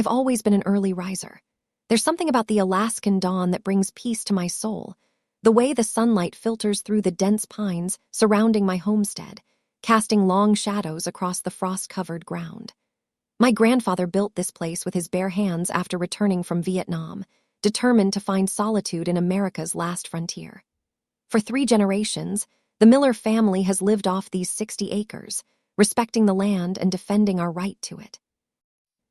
I've always been an early riser. There's something about the Alaskan dawn that brings peace to my soul. The way the sunlight filters through the dense pines surrounding my homestead, casting long shadows across the frost-covered ground. My grandfather built this place with his bare hands after returning from Vietnam, determined to find solitude in America's last frontier. For 3 generations, the Miller family has lived off these 60 acres, respecting the land and defending our right to it.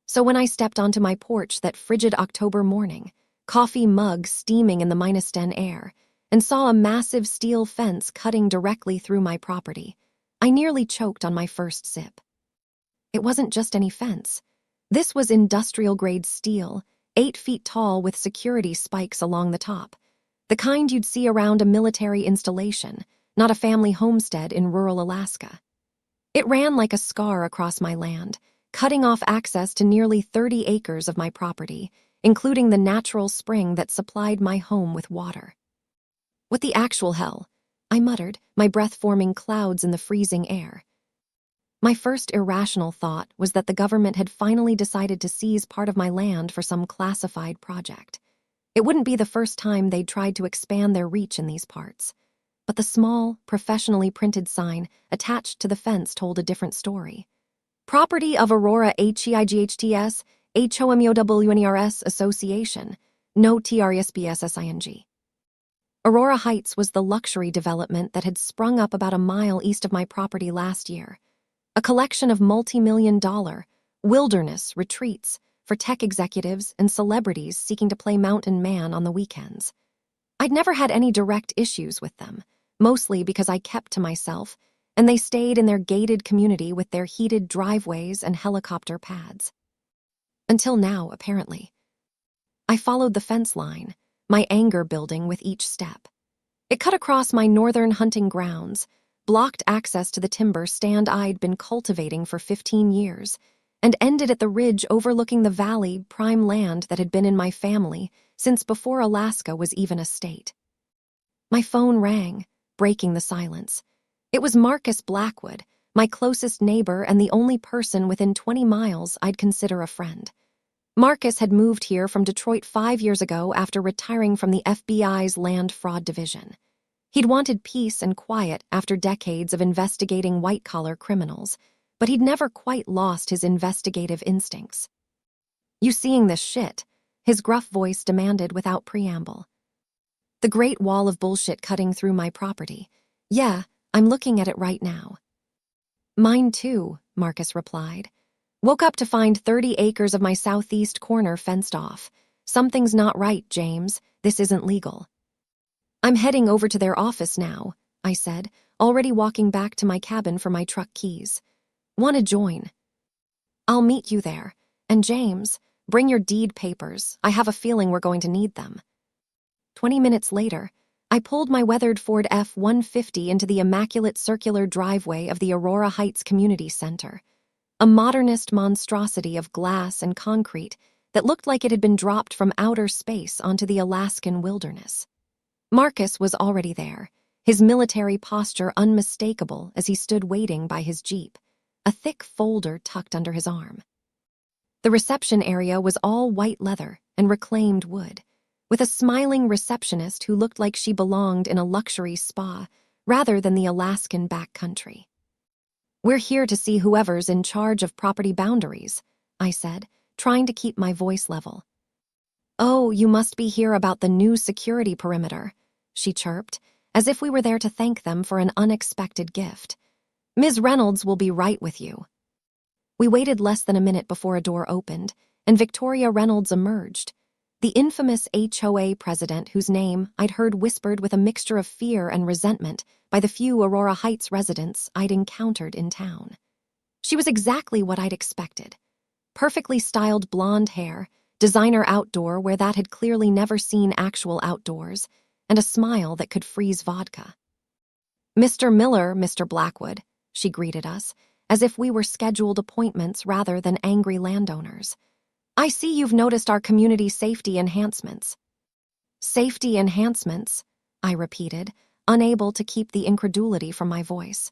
So when I stepped onto my porch that frigid October morning, coffee mug steaming in the -10 air, and saw a massive steel fence cutting directly through my property, I nearly choked on my first sip. It wasn't just any fence. This was industrial-grade steel, 8 feet tall with security spikes along the top, the kind you'd see around a military installation, not a family homestead in rural Alaska. It ran like a scar across my land, cutting off access to nearly 30 acres of my property, including the natural spring that supplied my home with water. What the actual hell? I muttered, my breath forming clouds in the freezing air. My first irrational thought was that the government had finally decided to seize part of my land for some classified project. It wouldn't be the first time they'd tried to expand their reach in these parts. But the small, professionally printed sign attached to the fence told a different story. Property of Aurora HEIGHTS, HOMEOWNERS Association, no TRESBSSING. Aurora Heights was the luxury development that had sprung up about a mile east of my property last year. A collection of multi-million-dollar wilderness retreats for tech executives and celebrities seeking to play mountain man on the weekends. I'd never had any direct issues with them, mostly because I kept to myself, and they stayed in their gated community with their heated driveways and helicopter pads. Until now, apparently. I followed the fence line, my anger building with each step. It cut across my northern hunting grounds, blocked access to the timber stand I'd been cultivating for 15 years, and ended at the ridge overlooking the valley, prime land that had been in my family since before Alaska was even a state. My phone rang, breaking the silence. It was Marcus Blackwood, my closest neighbor and the only person within 20 miles I'd consider a friend. Marcus had moved here from Detroit 5 years ago after retiring from the FBI's Land Fraud Division. He'd wanted peace and quiet after decades of investigating white-collar criminals, but he'd never quite lost his investigative instincts. "You seeing this shit?" his gruff voice demanded without preamble. The Great Wall of Bullshit cutting through my property. "Yeah, I'm looking at it right now." "Mine too," Marcus replied. "Woke up to find 30 acres of my southeast corner fenced off. Something's not right, James. This isn't legal." "I'm heading over to their office now," I said, already walking back to my cabin for my truck keys. "Want to join?" "I'll meet you there. And James, bring your deed papers. I have a feeling we're going to need them." 20 minutes later, I pulled my weathered Ford F-150 into the immaculate circular driveway of the Aurora Heights Community Center, a modernist monstrosity of glass and concrete that looked like it had been dropped from outer space onto the Alaskan wilderness. Marcus was already there, his military posture unmistakable as he stood waiting by his Jeep, a thick folder tucked under his arm. The reception area was all white leather and reclaimed wood, with a smiling receptionist who looked like she belonged in a luxury spa rather than the Alaskan backcountry. "We're here to see whoever's in charge of property boundaries," I said, trying to keep my voice level. "Oh, you must be here about the new security perimeter," she chirped, as if we were there to thank them for an unexpected gift. "Ms. Reynolds will be right with you." We waited less than a minute before a door opened, and Victoria Reynolds emerged, the infamous HOA president whose name I'd heard whispered with a mixture of fear and resentment by the few Aurora Heights residents I'd encountered in town. She was exactly what I'd expected. Perfectly styled blonde hair, designer outdoor where that had clearly never seen actual outdoors, and a smile that could freeze vodka. "Mr. Miller, Mr. Blackwood," she greeted us, as if we were scheduled appointments rather than angry landowners. "I see you've noticed our community safety enhancements." "Safety enhancements," I repeated, unable to keep the incredulity from my voice.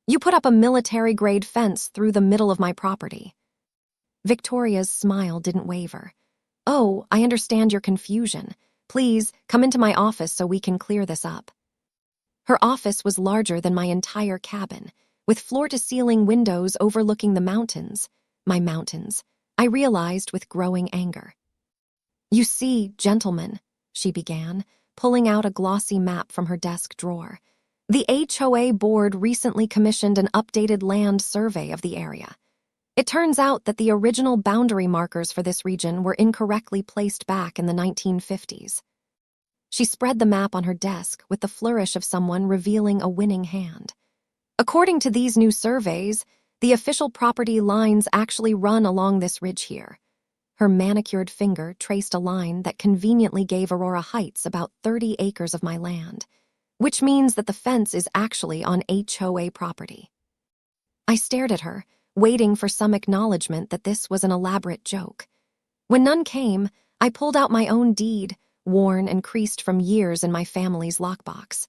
"You put up a military-grade fence through the middle of my property." Victoria's smile didn't waver. "Oh, I understand your confusion. Please, come into my office so we can clear this up." Her office was larger than my entire cabin, with floor-to-ceiling windows overlooking the mountains. My mountains, I realized with growing anger. "You see, gentlemen," she began, pulling out a glossy map from her desk drawer. "The HOA board recently commissioned an updated land survey of the area. It turns out that the original boundary markers for this region were incorrectly placed back in the 1950s. She spread the map on her desk with the flourish of someone revealing a winning hand. "According to these new surveys, the official property lines actually run along this ridge here." Her manicured finger traced a line that conveniently gave Aurora Heights about 30 acres of my land, which means that the fence is actually on HOA property. I stared at her, waiting for some acknowledgement that this was an elaborate joke. When none came, I pulled out my own deed, worn and creased from years in my family's lockbox.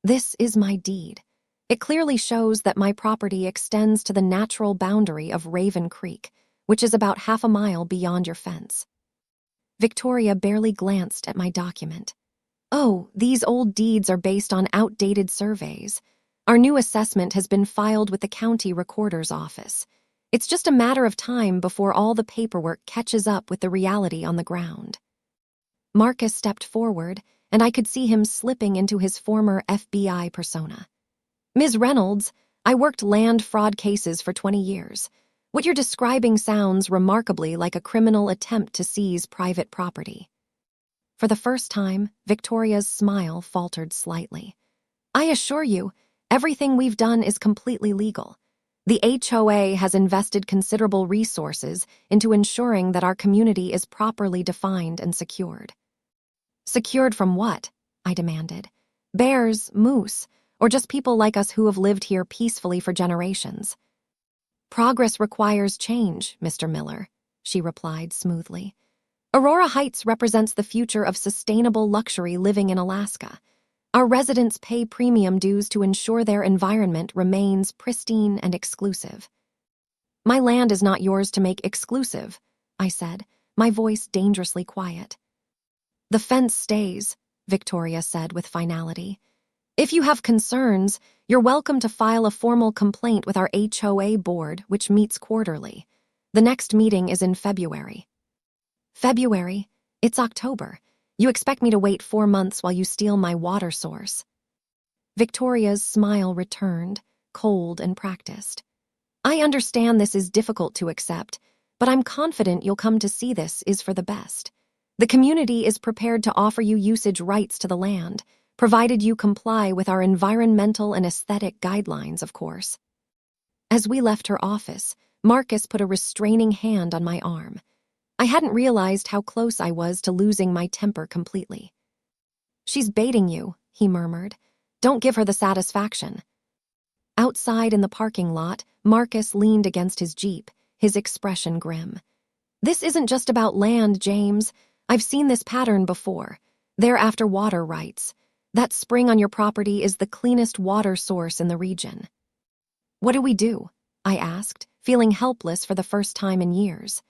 "This is my deed. It clearly shows that my property extends to the natural boundary of Raven Creek, which is about half a mile beyond your fence." Victoria barely glanced at my document. "Oh, these old deeds are based on outdated surveys. Our new assessment has been filed with the county recorder's office. It's just a matter of time before all the paperwork catches up with the reality on the ground." Marcus stepped forward, and I could see him slipping into his former FBI persona. "Ms. Reynolds, I worked land fraud cases for 20 years. What you're describing sounds remarkably like a criminal attempt to seize private property." For the first time, Victoria's smile faltered slightly. "I assure you, everything we've done is completely legal. The HOA has invested considerable resources into ensuring that our community is properly defined and secured." "Secured from what?" I demanded. "Bears, moose, or just people like us who have lived here peacefully for generations?" "Progress requires change, Mr. Miller," she replied smoothly. "Aurora Heights represents the future of sustainable luxury living in Alaska. Our residents pay premium dues to ensure their environment remains pristine and exclusive." "My land is not yours to make exclusive," I said, my voice dangerously quiet. "The fence stays," Victoria said with finality. "If you have concerns, you're welcome to file a formal complaint with our HOA board, which meets quarterly. The next meeting is in February." "February? It's October. You expect me to wait 4 months while you steal my water source?" Victoria's smile returned, cold and practiced. "I understand this is difficult to accept, but I'm confident you'll come to see this is for the best. The community is prepared to offer you usage rights to the land, provided you comply with our environmental and aesthetic guidelines, of course." As we left her office, Marcus put a restraining hand on my arm. I hadn't realized how close I was to losing my temper completely. "She's baiting you," he murmured. "Don't give her the satisfaction." Outside in the parking lot, Marcus leaned against his Jeep, his expression grim. "This isn't just about land, James. I've seen this pattern before. They're after water rights. That spring on your property is the cleanest water source in the region." "What do we do?" I asked, feeling helpless for the first time in years.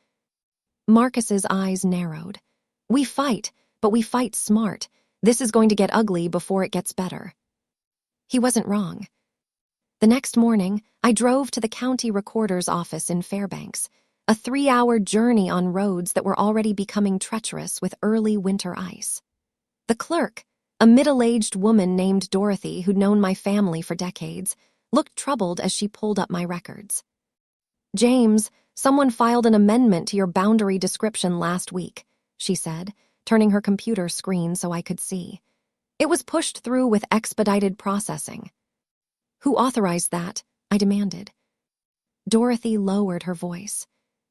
Marcus's eyes narrowed. "We fight, but we fight smart. This is going to get ugly before it gets better." He wasn't wrong. The next morning, I drove to the county recorder's office in Fairbanks, a 3-hour journey on roads that were already becoming treacherous with early winter ice. The clerk, a middle-aged woman named Dorothy who'd known my family for decades, looked troubled as she pulled up my records. "James, someone filed an amendment to your boundary description last week," she said, turning her computer screen so I could see. "It was pushed through with expedited processing." "Who authorized that?" I demanded. Dorothy lowered her voice.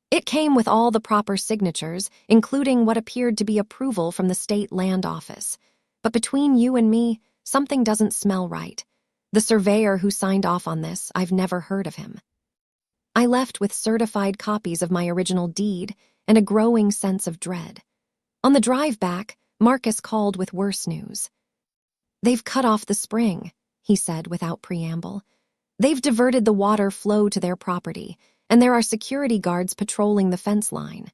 "It came with all the proper signatures, including what appeared to be approval from the state land office. But between you and me, something doesn't smell right. The surveyor who signed off on this, I've never heard of him." I left with certified copies of my original deed and a growing sense of dread. On the drive back, Marcus called with worse news. "They've cut off the spring," he said without preamble. "They've diverted the water flow to their property, and there are security guards patrolling the fence line.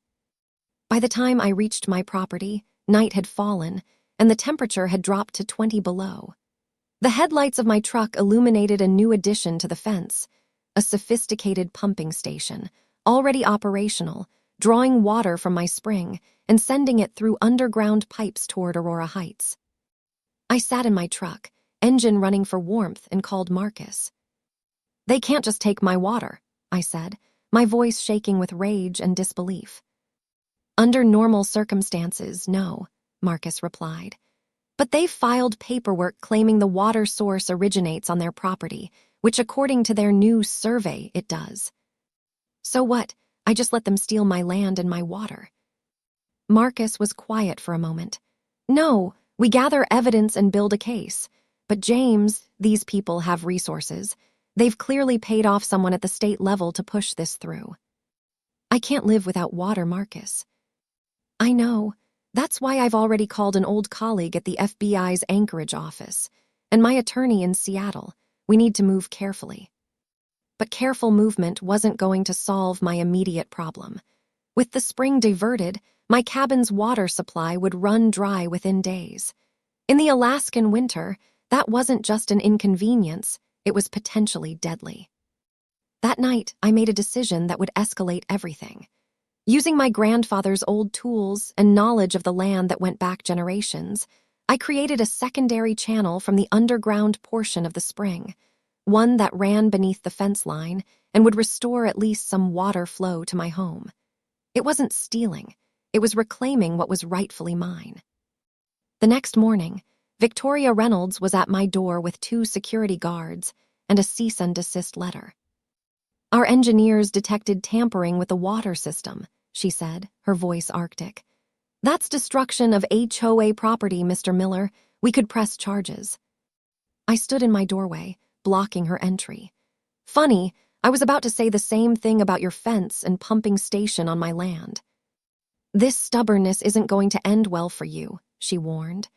By the time I reached my property, night had fallen, and the temperature had dropped to 20 below. The headlights of my truck illuminated a new addition to the fence, a sophisticated pumping station, already operational, drawing water from my spring and sending it through underground pipes toward Aurora Heights. I sat in my truck, engine running for warmth, and called Marcus. "They can't just take my water," I said, my voice shaking with rage and disbelief. "Under normal circumstances, no," Marcus replied. "But they've filed paperwork claiming the water source originates on their property, which according to their new survey, it does. So what? I just let them steal my land and my water." Marcus was quiet for a moment. "No, we gather evidence and build a case. But James, these people have resources. They've clearly paid off someone at the state level to push this through." "I can't live without water, Marcus." "I know. That's why I've already called an old colleague at the FBI's Anchorage office, and my attorney in Seattle. We need to move carefully." But careful movement wasn't going to solve my immediate problem. With the spring diverted, my cabin's water supply would run dry within days. In the Alaskan winter, that wasn't just an inconvenience, it was potentially deadly. That night, I made a decision that would escalate everything. Using my grandfather's old tools and knowledge of the land that went back generations, I created a secondary channel from the underground portion of the spring, one that ran beneath the fence line and would restore at least some water flow to my home. It wasn't stealing, it was reclaiming what was rightfully mine. The next morning, Victoria Reynolds was at my door with 2 security guards and a cease and desist letter. "Our engineers detected tampering with the water system," she said, her voice arctic. "That's destruction of HOA property, Mr. Miller. We could press charges." I stood in my doorway, blocking her entry. "Funny, I was about to say the same thing about your fence and pumping station on my land." "This stubbornness isn't going to end well for you," she warned.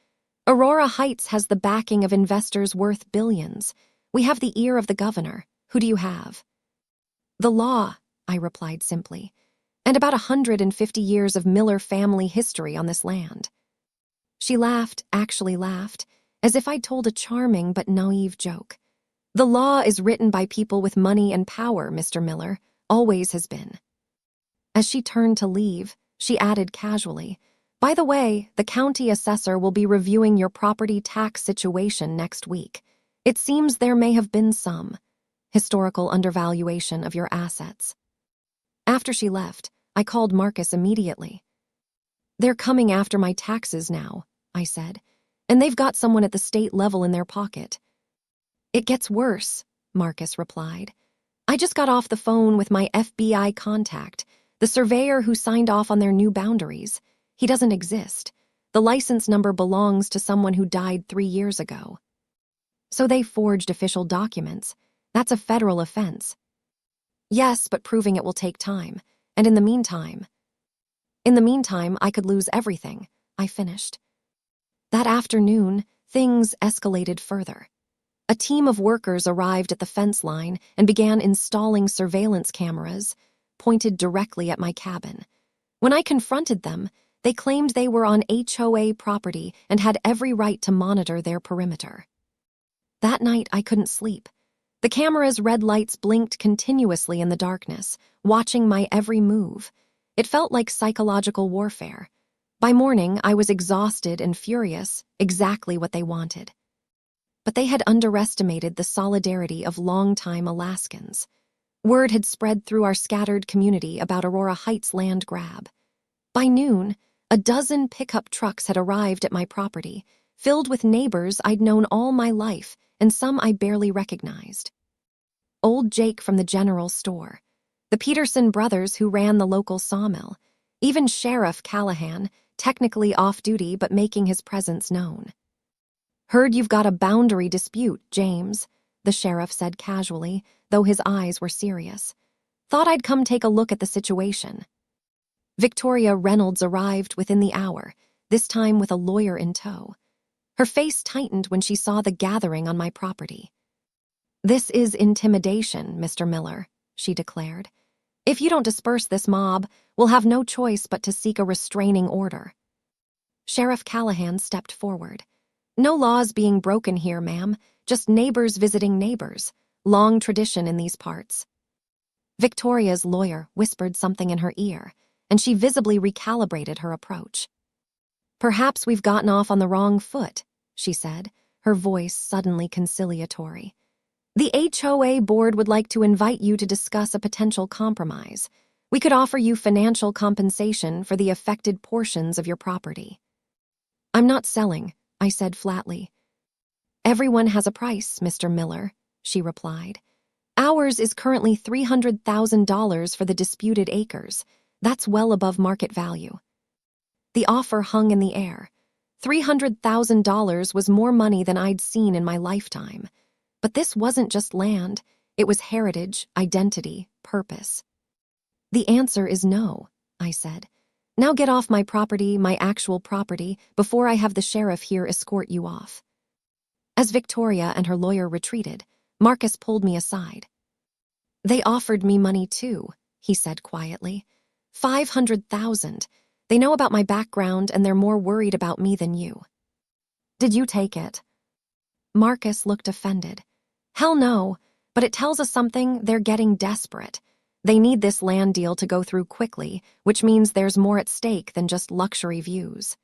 "Aurora Heights has the backing of investors worth billions. We have the ear of the governor. Who do you have?" "The law," I replied simply, "and about 150 years of Miller family history on this land." She laughed, actually laughed, as if I'd told a charming but naive joke. "The law is written by people with money and power, Mr. Miller, always has been." As she turned to leave, she added casually, "By the way, the county assessor will be reviewing your property tax situation next week. It seems there may have been some historical undervaluation of your assets." After she left, I called Marcus immediately. "They're coming after my taxes now," I said, "and they've got someone at the state level in their pocket." "It gets worse," Marcus replied. "I just got off the phone with my FBI contact, the surveyor who signed off on their new boundaries. He doesn't exist. The license number belongs to someone who died 3 years ago." "So they forged official documents. That's a federal offense." "Yes, but proving it will take time. And in the meantime, I could lose everything," I finished. That afternoon, things escalated further. A team of workers arrived at the fence line and began installing surveillance cameras pointed directly at my cabin. When I confronted them, they claimed they were on HOA property and had every right to monitor their perimeter. That night, I couldn't sleep. The camera's red lights blinked continuously in the darkness, watching my every move. It felt like psychological warfare. By morning, I was exhausted and furious, exactly what they wanted. But they had underestimated the solidarity of longtime Alaskans. Word had spread through our scattered community about Aurora Heights' land grab. By noon, a dozen pickup trucks had arrived at my property, filled with neighbors I'd known all my life and some I barely recognized. Old Jake from the general store, the Peterson brothers who ran the local sawmill, even Sheriff Callahan, technically off-duty but making his presence known. "Heard you've got a boundary dispute, James," the sheriff said casually, though his eyes were serious. "Thought I'd come take a look at the situation." Victoria Reynolds arrived within the hour, this time with a lawyer in tow. Her face tightened when she saw the gathering on my property. "This is intimidation, Mr. Miller," she declared. If you don't disperse this mob, we'll have no choice but to seek a restraining order. Sheriff Callahan stepped forward. No laws being broken here, ma'am, just neighbors visiting neighbors. Long tradition in these parts. Victoria's lawyer whispered something in her ear, and she visibly recalibrated her approach. Perhaps we've gotten off on the wrong foot, she said, her voice suddenly conciliatory. The HOA board would like to invite you to discuss a potential compromise. We could offer you financial compensation for the affected portions of your property. I'm not selling, I said flatly. Everyone has a price, Mr. Miller, she replied. Ours is currently $300,000 for the disputed acres. That's well above market value. The offer hung in the air. $300,000 was more money than I'd seen in my lifetime. But this wasn't just land, it was heritage, identity, purpose. The answer is no, I said. Now get off my property, my actual property, before I have the sheriff here escort you off. As Victoria and her lawyer retreated, Marcus pulled me aside. They offered me money too, he said quietly. $500,000. They know about my background and they're more worried about me than you. Did you take it? Marcus looked offended. Hell no, but it tells us something. They're getting desperate. They need this land deal to go through quickly, which means there's more at stake than just luxury views.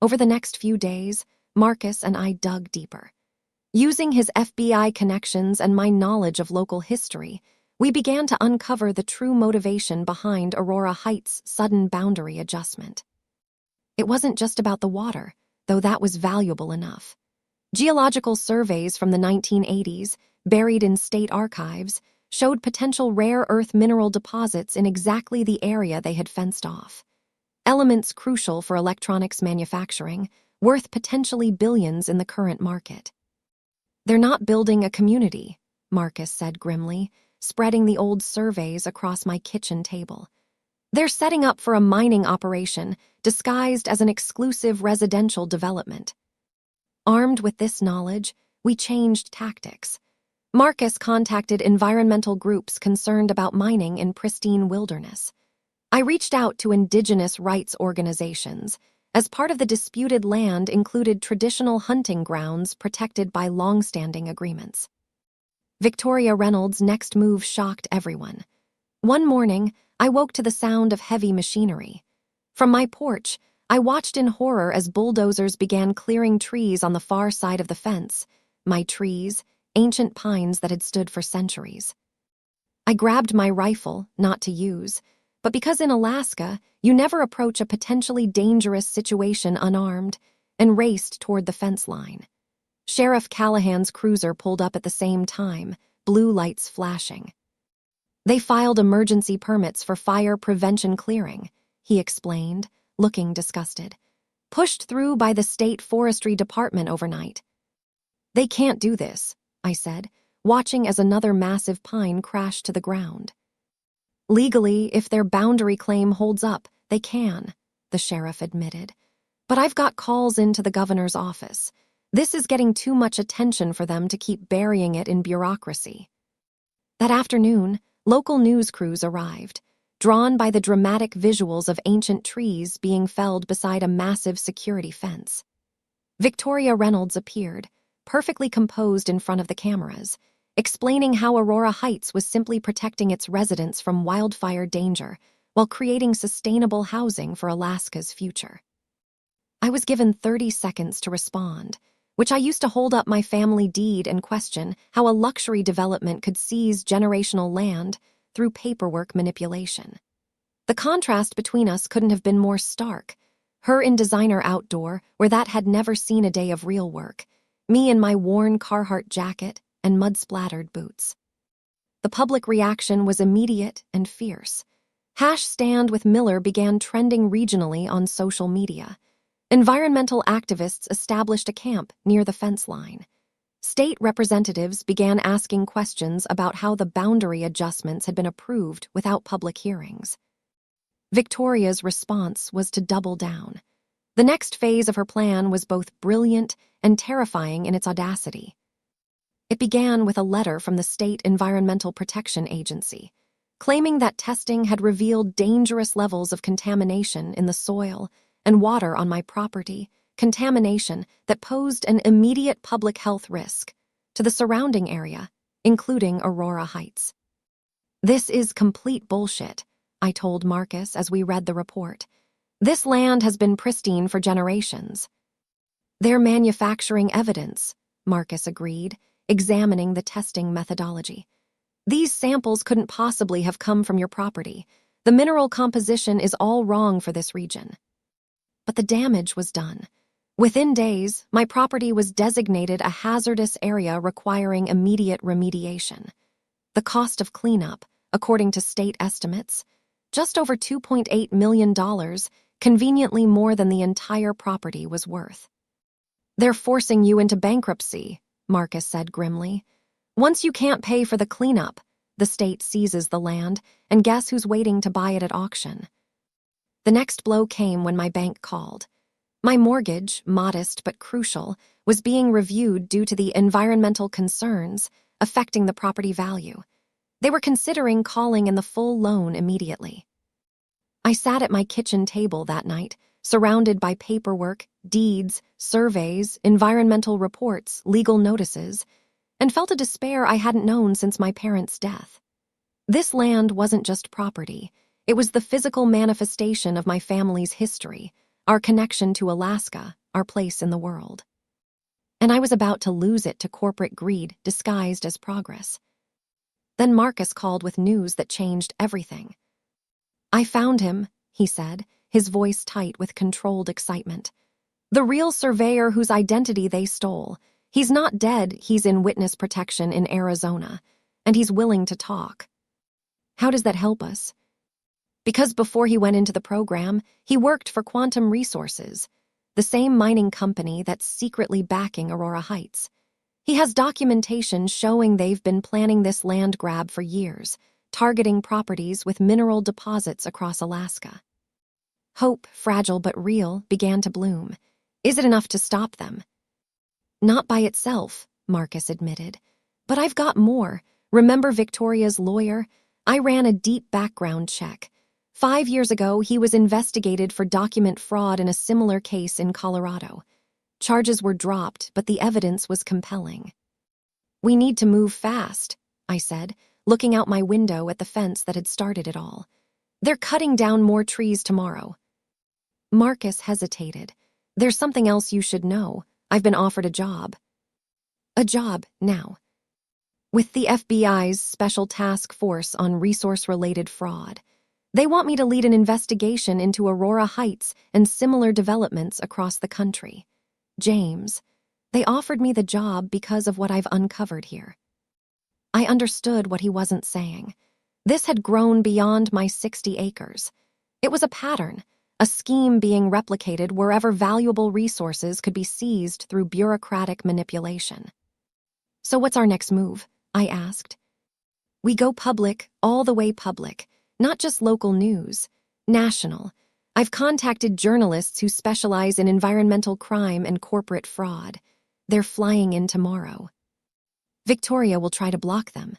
Over the next few days, Marcus and I dug deeper. Using his FBI connections and my knowledge of local history, we began to uncover the true motivation behind Aurora Heights' sudden boundary adjustment. It wasn't just about the water, though that was valuable enough. Geological surveys from the 1980s, buried in state archives, showed potential rare earth mineral deposits in exactly the area they had fenced off. Elements crucial for electronics manufacturing, worth potentially billions in the current market. They're not building a community, Marcus said grimly, spreading the old surveys across my kitchen table. They're setting up for a mining operation disguised as an exclusive residential development. Armed with this knowledge, we changed tactics. Marcus contacted environmental groups concerned about mining in pristine wilderness. I reached out to indigenous rights organizations, as part of the disputed land included traditional hunting grounds protected by long-standing agreements. Victoria Reynolds' next move shocked everyone. One morning, I woke to the sound of heavy machinery. From my porch, I watched in horror as bulldozers began clearing trees on the far side of the fence. My trees, ancient pines that had stood for centuries. I grabbed my rifle, not to use, but because in Alaska, you never approach a potentially dangerous situation unarmed, and raced toward the fence line. Sheriff Callahan's cruiser pulled up at the same time, blue lights flashing. They filed emergency permits for fire prevention clearing, he explained, looking disgusted. Pushed through by the state forestry department overnight. They can't do this, I said, watching as another massive pine crashed to the ground. Legally, if their boundary claim holds up, they can, the sheriff admitted. But I've got calls into the governor's office. This is getting too much attention for them to keep burying it in bureaucracy. That afternoon, local news crews arrived, drawn by the dramatic visuals of ancient trees being felled beside a massive security fence. Victoria Reynolds appeared, perfectly composed in front of the cameras, explaining how Aurora Heights was simply protecting its residents from wildfire danger while creating sustainable housing for Alaska's future. I was given 30 seconds to respond, which I used to hold up my family deed and question how a luxury development could seize generational land through paperwork manipulation. The contrast between us couldn't have been more stark. Her in designer outdoor, where that had never seen a day of real work, me in my worn Carhartt jacket and mud-splattered boots. The public reaction was immediate and fierce. #Stand with Miller began trending regionally on social media. Environmental activists established a camp near the fence line. State representatives began asking questions about how the boundary adjustments had been approved without public hearings. Victoria's response was to double down. The next phase of her plan was both brilliant and terrifying in its audacity. It began with a letter from the State Environmental Protection Agency, claiming that testing had revealed dangerous levels of contamination in the soil and water on my property, contamination that posed an immediate public health risk to the surrounding area, including Aurora Heights. "This is complete bullshit," I told Marcus as we read the report. "This land has been pristine for generations." "They're manufacturing evidence," Marcus agreed, examining the testing methodology. "These samples couldn't possibly have come from your property. The mineral composition is all wrong for this region." But the damage was done. Within days, my property was designated a hazardous area requiring immediate remediation. The cost of cleanup, according to state estimates, just over $2.8 million, conveniently more than the entire property was worth. "They're forcing you into bankruptcy," Marcus said grimly. "Once you can't pay for the cleanup, the state seizes the land, and guess who's waiting to buy it at auction?" The next blow came when my bank called. My mortgage, modest but crucial, was being reviewed due to the environmental concerns affecting the property value. They were considering calling in the full loan immediately. I sat at my kitchen table that night, surrounded by paperwork, deeds, surveys, environmental reports, legal notices, and felt a despair I hadn't known since my parents' death. This land wasn't just property. It was the physical manifestation of my family's history, our connection to Alaska, our place in the world. And I was about to lose it to corporate greed disguised as progress. Then Marcus called with news that changed everything. "I found him," he said, his voice tight with controlled excitement. "The real surveyor whose identity they stole. He's not dead, he's in witness protection in Arizona, and he's willing to talk." "How does that help us?" "Because before he went into the program, he worked for Quantum Resources, the same mining company that's secretly backing Aurora Heights. He has documentation showing they've been planning this land grab for years, targeting properties with mineral deposits across Alaska." Hope, fragile but real, began to bloom. Is it enough to stop them? "Not by itself," Marcus admitted. "But I've got more. Remember Victoria's lawyer? I ran a deep background check. 5 years ago, he was investigated for document fraud in a similar case in Colorado. Charges were dropped, but the evidence was compelling." "We need to move fast," I said, looking out my window at the fence that had started it all. "They're cutting down more trees tomorrow." Marcus hesitated. "There's something else you should know. I've been offered a job." "A job, now?" "With the FBI's Special Task Force on Resource-Related Fraud. They want me to lead an investigation into Aurora Heights and similar developments across the country. James, they offered me the job because of what I've uncovered here." I understood what he wasn't saying. This had grown beyond my 60 acres. It was a pattern, a scheme being replicated wherever valuable resources could be seized through bureaucratic manipulation. "So what's our next move?" I asked. "We go public, all the way public. Not just local news, national. I've contacted journalists who specialize in environmental crime and corporate fraud. They're flying in tomorrow." "Victoria will try to block them."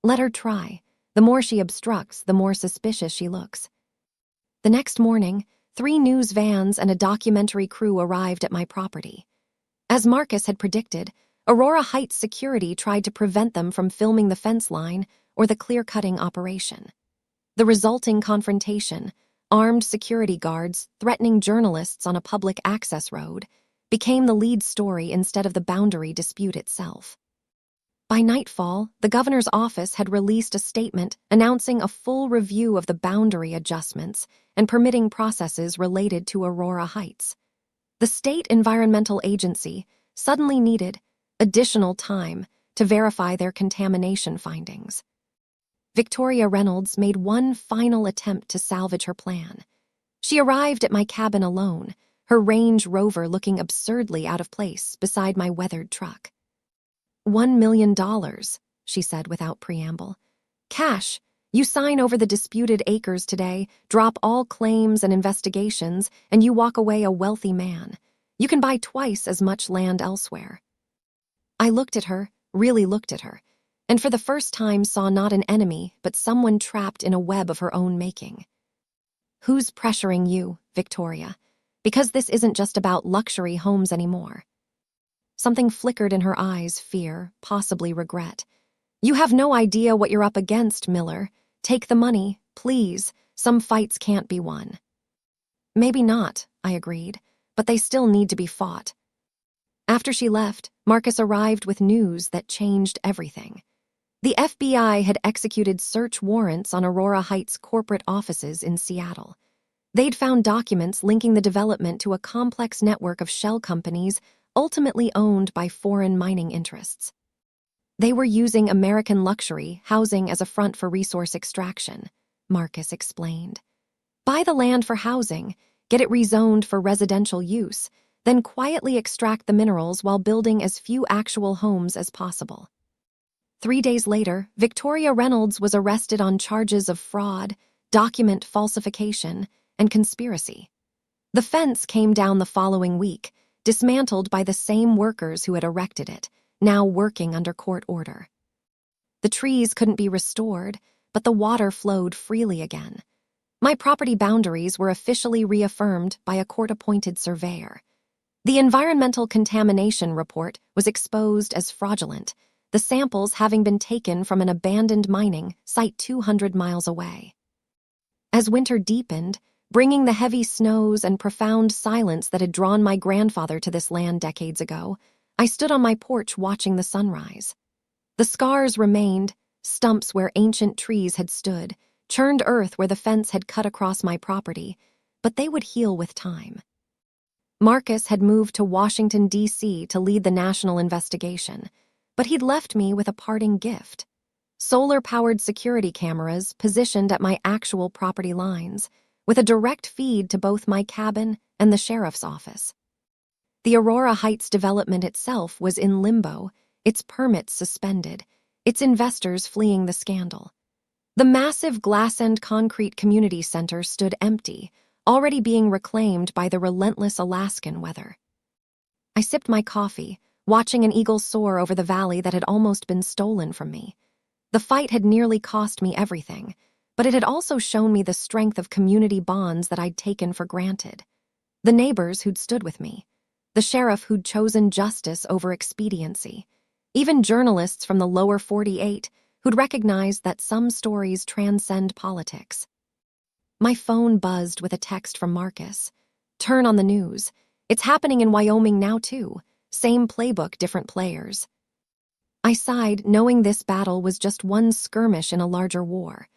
"Let her try. The more she obstructs, the more suspicious she looks." The next morning, 3 news vans and a documentary crew arrived at my property. As Marcus had predicted, Aurora Heights security tried to prevent them from filming the fence line or the clear-cutting operation. The resulting confrontation, armed security guards threatening journalists on a public access road, became the lead story instead of the boundary dispute itself. By nightfall, the governor's office had released a statement announcing a full review of the boundary adjustments and permitting processes related to Aurora Heights. The state environmental agency suddenly needed additional time to verify their contamination findings. Victoria Reynolds made one final attempt to salvage her plan. She arrived at my cabin alone, her Range Rover looking absurdly out of place beside my weathered truck. $1 million, she said without preamble. "Cash. You sign over the disputed acres today, drop all claims and investigations, and you walk away a wealthy man. You can buy twice as much land elsewhere." I looked at her, really looked at her. and for the first time saw not an enemy, but someone trapped in a web of her own making. Who's pressuring you, Victoria? Because this isn't just about luxury homes anymore. Something flickered in her eyes, fear, possibly regret. You have no idea what you're up against, Miller. Take the money, please. Some fights can't be won. Maybe not, I agreed, but they still need to be fought. After she left, Marcus arrived with news that changed everything. The FBI had executed search warrants on Aurora Heights' corporate offices in Seattle. They'd found documents linking the development to a complex network of shell companies ultimately owned by foreign mining interests. They were using American luxury housing as a front for resource extraction, Marcus explained. Buy the land for housing, get it rezoned for residential use, then quietly extract the minerals while building as few actual homes as possible. 3 days later, Victoria Reynolds was arrested on charges of fraud, document falsification, and conspiracy. The fence came down the following week, dismantled by the same workers who had erected it, now working under court order. The trees couldn't be restored, but the water flowed freely again. My property boundaries were officially reaffirmed by a court-appointed surveyor. The environmental contamination report was exposed as fraudulent, the samples having been taken from an abandoned mining site 200 miles away. As winter deepened, bringing the heavy snows and profound silence that had drawn my grandfather to this land decades ago, I stood on my porch watching the sunrise. The scars remained, stumps where ancient trees had stood, churned earth where the fence had cut across my property, but they would heal with time. Marcus had moved to Washington, D.C. to lead the national investigation, but he'd left me with a parting gift: solar-powered security cameras positioned at my actual property lines, with a direct feed to both my cabin and the sheriff's office. The Aurora Heights development itself was in limbo, its permits suspended, its investors fleeing the scandal. The massive glass-and concrete community center stood empty, already being reclaimed by the relentless Alaskan weather. I sipped my coffee, watching an eagle soar over the valley that had almost been stolen from me. The fight had nearly cost me everything, but it had also shown me the strength of community bonds that I'd taken for granted. The neighbors who'd stood with me, the sheriff who'd chosen justice over expediency, even journalists from the lower 48 who'd recognized that some stories transcend politics. My phone buzzed with a text from Marcus. Turn on the news. It's happening in Wyoming now too. Same playbook, different players. I sighed, knowing this battle was just one skirmish in a larger war.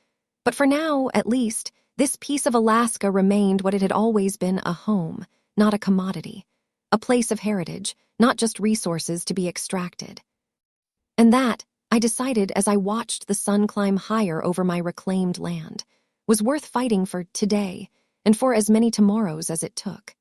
But for now, at least, this piece of Alaska remained what it had always been: a home, not a commodity. A place of heritage, not just resources to be extracted. And that, I decided as I watched the sun climb higher over my reclaimed land, was worth fighting for today and for as many tomorrows as it took.